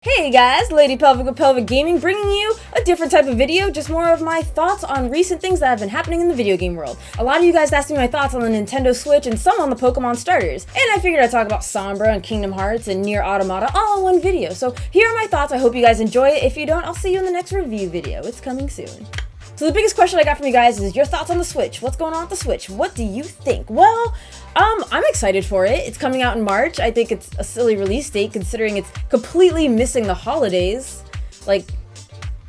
Hey guys, Lady Pelvic with Pelvic Gaming, bringing you a different type of video, just more of my thoughts on recent things that have been happening in the video game world. A lot of you guys asked me my thoughts on the Nintendo Switch and some on the Pokemon starters, and I figured I'd talk about Sombra and Kingdom Hearts and Nier Automata all in one video. So here are my thoughts. I hope you guys enjoy it. If you don't, I'll see you in the next review video. It's coming soon. So the biggest question I got from you guys is your thoughts on the Switch. What's going on with the Switch? What do you think? Well, I'm excited for it. It's coming out in March. I think it's a silly release date considering it's completely missing the holidays. Like,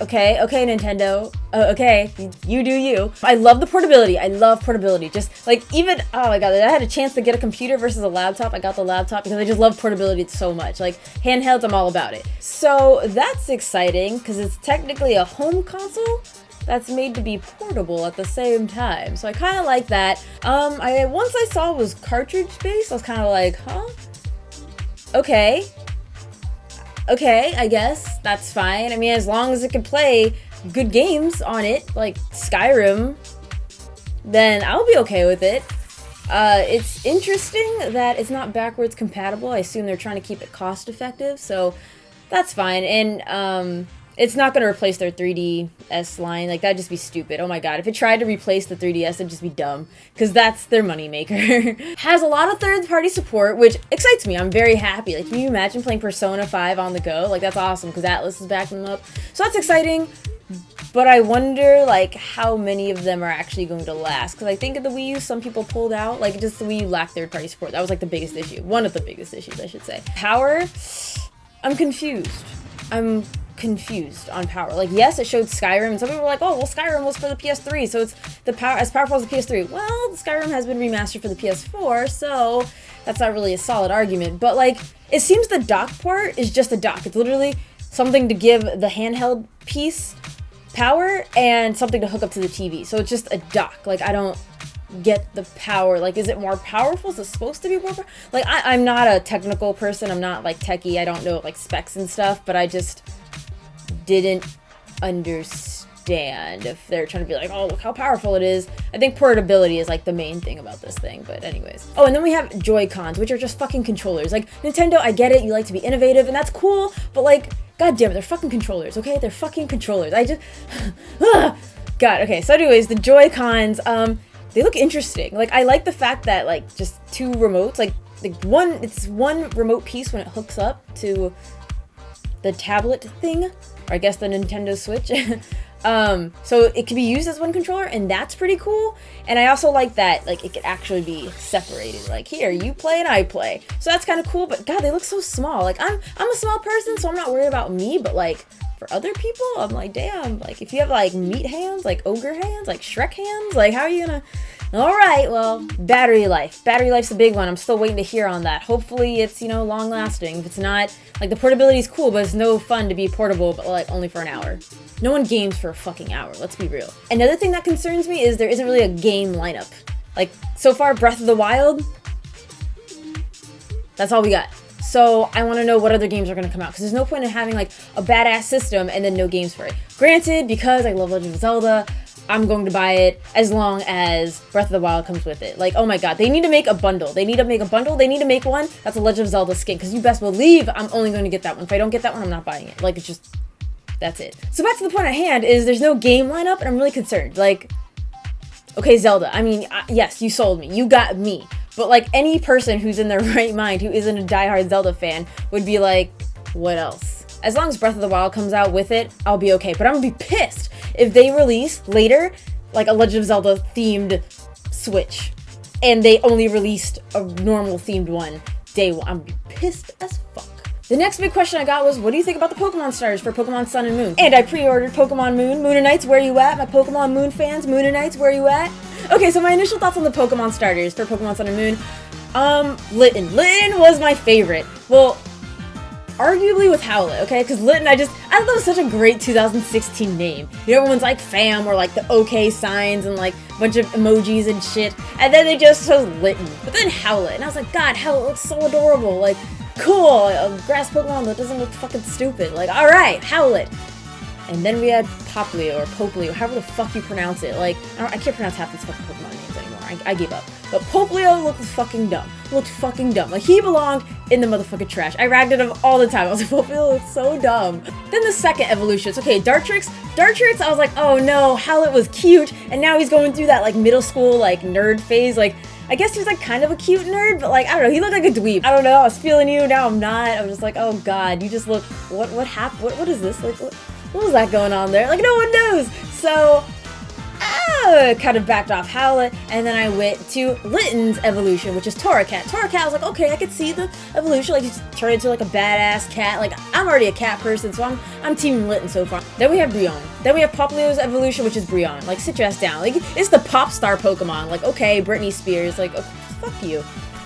okay, Nintendo. Okay, you do you. I love the portability. I love portability. Just like even, oh my god, I had a chance to get a computer versus a laptop. I got the laptop because I just love portability so much. Like handhelds, I'm all about it. So that's exciting because it's technically a home console that's made to be portable at the same time. So I kind of like that. Once I saw it was cartridge based, I was kind of like, huh? Okay, I guess that's fine. I mean, as long as it can play good games on it, like Skyrim, then I'll be okay with it. It's interesting that it's not backwards compatible. I assume they're trying to keep it cost effective, so that's fine. And it's not going to replace their 3DS line. Like, that'd just be stupid. Oh my god. If it tried to replace the 3DS, it'd just be dumb. Because that's their moneymaker. Has a lot of third-party support, which excites me. I'm very happy. Like, can you imagine playing Persona 5 on the go? Like, that's awesome, because Atlas is backing them up. So that's exciting. But I wonder, like, how many of them are actually going to last. Because I think of the Wii U, some people pulled out. Like, just the Wii U lacked third-party support. That was, like, the biggest issue. One of the biggest issues, I should say. Power? I'm confused. I'm confused on power. Like, yes, it showed Skyrim, and some people were like, oh, well, Skyrim was for the PS3, so it's as powerful as the PS3. Well, Skyrim has been remastered for the PS4, so that's not really a solid argument. But, like, it seems the dock port is just a dock. It's literally something to give the handheld piece power and something to hook up to the TV. So it's just a dock. Like, I don't get the power. Like, is it more powerful? Is it supposed to be more powerful? Like, I'm not a technical person. I'm not, like, techie. I don't know, like, specs and stuff, but I just didn't understand if they're trying to be like, oh, look how powerful it is. I think portability is like the main thing about this thing, but anyways. Oh, and then we have Joy-Cons, which are just fucking controllers. Like, Nintendo, I get it, you like to be innovative, and that's cool, but like, god damn it, they're fucking controllers, okay? They're fucking controllers. I just, God, okay, so anyways, the Joy-Cons, they look interesting. Like, I like the fact that, like, just two remotes, like it's one remote piece when it hooks up to the tablet thing, or I guess the Nintendo Switch. So it can be used as one controller, and that's pretty cool. And I also like that, like, it could actually be separated. Like, here, you play and I play. So that's kind of cool, but god, they look so small. Like, I'm a small person, so I'm not worried about me, but like, for other people, I'm like, damn, like, if you have like meat hands, like ogre hands, like Shrek hands, like, how are you gonna... Alright, well, battery life. Battery life's a big one. I'm still waiting to hear on that. Hopefully it's, you know, long lasting. If it's not, like, the portability is cool, but it's no fun to be portable, but like only for an hour. No one games for a fucking hour, let's be real. Another thing that concerns me is there isn't really a game lineup. Like, so far, Breath of the Wild, that's all we got. So I want to know what other games are going to come out, because there's no point in having like a badass system and then no games for it. Granted, because I love Legend of Zelda, I'm going to buy it as long as Breath of the Wild comes with it. Like, oh my god, they need to make a bundle. They need to make a bundle. They need to make one that's a Legend of Zelda skin, because you best believe I'm only going to get that one. If I don't get that one, I'm not buying it. Like, it's just, that's it. So back to the point at hand is there's no game lineup, and I'm really concerned. Like, okay, Zelda, I mean, yes, you sold me. You got me. But like, any person who's in their right mind who isn't a diehard Zelda fan would be like, what else? As long as Breath of the Wild comes out with it, I'll be okay. But I'm gonna be pissed if they release later, like, a Legend of Zelda themed Switch, and they only released a normal themed one day one. I'm gonna be pissed as fuck. The next big question I got was, what do you think about the Pokemon starters for Pokemon Sun and Moon? And I pre-ordered Pokemon Moon. Moonanites, where you at? My Pokemon Moon fans, Moonanites, where you at? Okay, so my initial thoughts on the Pokemon starters for Pokemon Sun and Moon. Litten. Litten was my favorite. Well, arguably with Howlet, okay? Because Litten, I thought that was such a great 2016 name. You know, everyone's like fam or like the OK signs and like a bunch of emojis and shit. And then they just chose Litten. But then Howlet. And I was like, god, Howlet looks so adorable. Like, cool. A grass Pokemon that doesn't look fucking stupid. Like, alright, Howlet. And then we had Poplio or Poplio, however the fuck you pronounce it. Like, I can't pronounce half these fucking Pokemon names anymore. I gave up. But Poplio looked fucking dumb. Looked fucking dumb. Like, he belonged in the motherfucking trash. I ragged at him all the time. I was like, Poplio looks so dumb. Then the second evolution. It's okay, Dartrix. Dartrix, I was like, oh no, Howlett was cute. And now he's going through that, like, middle school, like, nerd phase. Like, I guess he was, like, kind of a cute nerd, but, like, I don't know. He looked like a dweeb. I don't know. I was feeling you. Now I'm not. I'm just like, oh, God. You just look... What happened? What is this? Like, what was that going on there? Like, no one knows. So... kind of backed off Howlett, and then I went to Litton's evolution, which is Torracat. Torracat, I was like, okay, I could see the evolution, like, he's turned into, like, a badass cat. Like, I'm already a cat person, so I'm teaming Litton so far. Then we have Brionne. Then we have Poplio's evolution, which is Brionne. Like, sit your ass down. Like, it's the pop star Pokemon. Like, okay, Britney Spears. Like, okay, fuck you.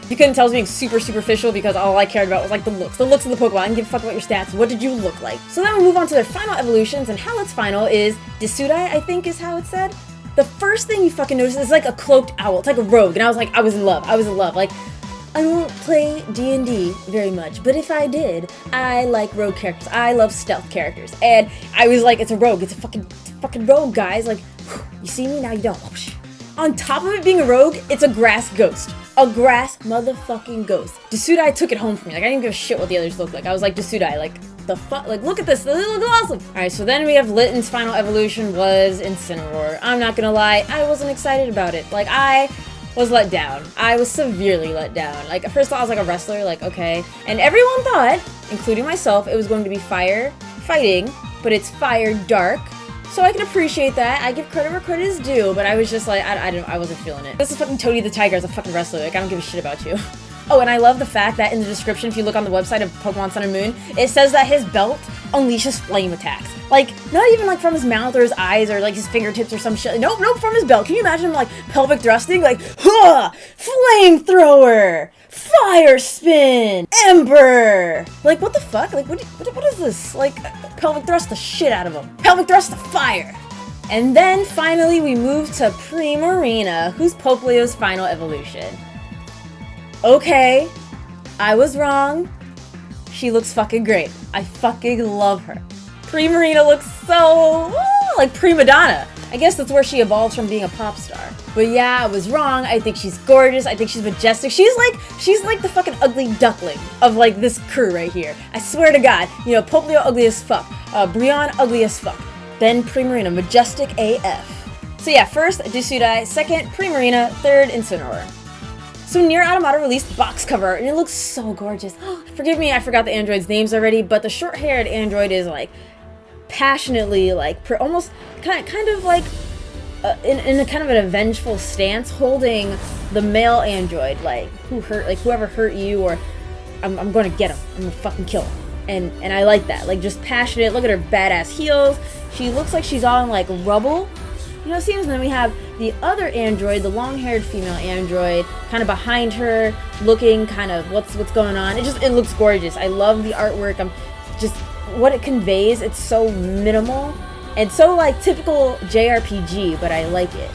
You couldn't tell I was being super superficial because all I cared about was, like, the looks of the Pokemon. I didn't give a fuck about your stats. What did you look like? So then we move on to their final evolutions, and Howlett's final is Desudai, I think is how it's said. The first thing you fucking notice is like a cloaked owl. It's like a rogue, and I was like, I was in love. I was in love. Like, I don't play D&D very much, but if I did, I like rogue characters. I love stealth characters, and I was like, it's a rogue. It's a fucking rogue, guys. Like, you see me now, you don't. On top of it being a rogue, it's a grass ghost. A grass motherfucking ghost. Desudai took it home for me. Like, I didn't give a shit what the others looked like. I was like, Desudai, like, the fuck? Like, look at this. They look awesome. Alright, so then we have Litton's final evolution was Incineroar. I'm not gonna lie, I wasn't excited about it. Like, I was let down. I was severely let down. Like, at first I was like a wrestler, like, okay. And everyone thought, including myself, it was going to be fire fighting, but it's fire dark. So I can appreciate that. I give credit where credit is due, but I was just like, I wasn't feeling it. This is fucking Toady the Tiger as a fucking wrestler. Like, I don't give a shit about you. Oh, and I love the fact that in the description, if you look on the website of Pokemon Sun and Moon, it says that his belt unleashes flame attacks. Like, not even like from his mouth or his eyes or like his fingertips or some shit. Nope, from his belt. Can you imagine him like pelvic thrusting? Like, huh, flamethrower, fire spin, ember. Like, what the fuck? Like, what is this? Like, pelvic thrust the shit out of him. Pelvic thrust the fire. And then finally we move to Primarina, who's Poplio's final evolution. Okay, I was wrong. She looks fucking great. I fucking love her. Primarina looks so like prima donna. I guess that's where she evolves from being a pop star. But yeah, I was wrong. I think she's gorgeous. I think she's majestic. She's like the fucking ugly duckling of like this crew right here. I swear to God. You know, Poplio ugly as fuck. Brionne ugly as fuck. Then Primarina, majestic AF. So yeah, first Desudai, second Primarina, third Incineroar. So Nier Automata released box cover, and it looks so gorgeous. Forgive me, I forgot the androids' names already, but the short-haired android is like passionately, like almost kind of like in a kind of an vengeful stance, holding the male android, like whoever hurt you, or I'm gonna get him. I'm gonna fucking kill him. And I like that, like just passionate. Look at her badass heels. She looks like she's all in like rubble. You know, it seems. And then we have the other android, the long-haired female android, kind of behind her, looking kind of what's going on. It looks gorgeous. I love the artwork. I'm just what it conveys. It's so minimal and so like typical JRPG, but I like it.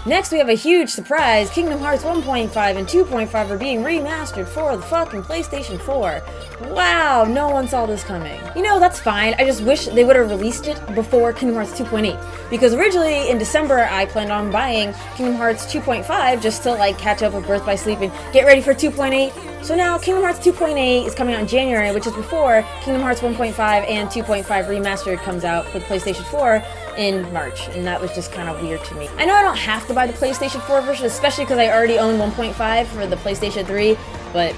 Next, we have a huge surprise. Kingdom Hearts 1.5 and 2.5 are being remastered for the fucking PlayStation 4. Wow, no one saw this coming. You know, that's fine. I just wish they would have released it before Kingdom Hearts 2.8. Because originally, in December, I planned on buying Kingdom Hearts 2.5 just to, like, catch up with Birth by Sleep and get ready for 2.8. So now, Kingdom Hearts 2.8 is coming out in January, which is before Kingdom Hearts 1.5 and 2.5 Remastered comes out for the PlayStation 4 in March, and that was just kind of weird to me. I know I don't have to buy the PlayStation 4 version, especially because I already own 1.5 for the PlayStation 3, but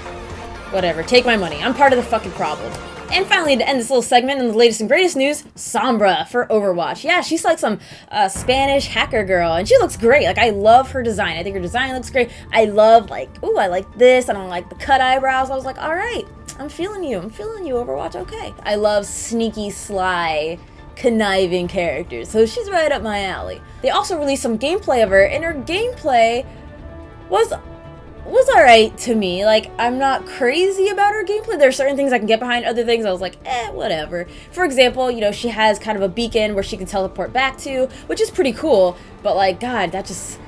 whatever, take my money. I'm part of the fucking problem. And finally, to end this little segment, in the latest and greatest news, Sombra for Overwatch. Yeah, she's like some Spanish hacker girl, and she looks great. Like, I love her design. I think her design looks great. I love, like, ooh, I like this. I don't like the cut eyebrows. I was like, all right, I'm feeling you, Overwatch, okay. I love sneaky, sly, conniving characters, so she's right up my alley. They also released some gameplay of her, and her gameplay was alright to me. Like, I'm not crazy about her gameplay. There are certain things I can get behind, other things I was like, whatever. For example, you know, she has kind of a beacon where she can teleport back to, which is pretty cool, but like, God, that just,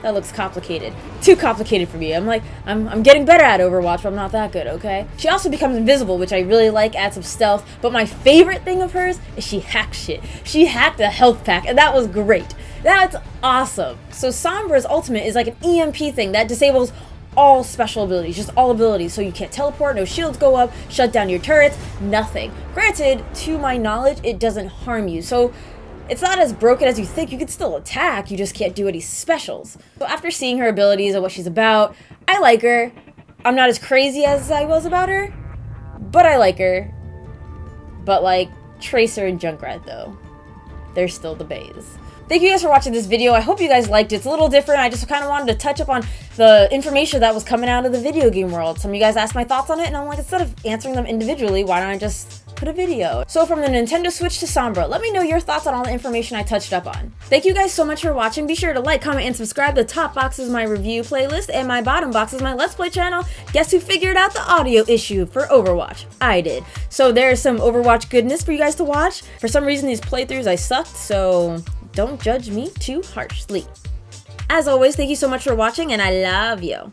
that looks complicated. Too complicated for me. I'm like, I'm getting better at Overwatch, but I'm not that good, okay? She also becomes invisible, which I really like, adds some stealth, but my favorite thing of hers is she hacked shit. She hacked a health pack, and that was great. That's awesome. So Sombra's ultimate is like an EMP thing that disables all special abilities, just all abilities. So you can't teleport, no shields go up, shut down your turrets, nothing. Granted, to my knowledge, it doesn't harm you. So it's not as broken as you think. You can still attack, you just can't do any specials. So after seeing her abilities and what she's about, I like her. I'm not as crazy as I was about her, but I like her. But like Tracer and Junkrat though, they're still the bays. Thank you guys for watching this video. I hope you guys liked it. It's a little different. I just kind of wanted to touch up on the information that was coming out of the video game world. Some of you guys asked my thoughts on it, and I'm like, instead of answering them individually, why don't I just put a video? So from the Nintendo Switch to Sombra, let me know your thoughts on all the information I touched up on. Thank you guys so much for watching. Be sure to like, comment, and subscribe. The top box is my review playlist, and my bottom box is my Let's Play channel. Guess who figured out the audio issue for Overwatch? I did. So there's some Overwatch goodness for you guys to watch. For some reason, these playthroughs I sucked, so don't judge me too harshly. As always, thank you so much for watching, and I love you.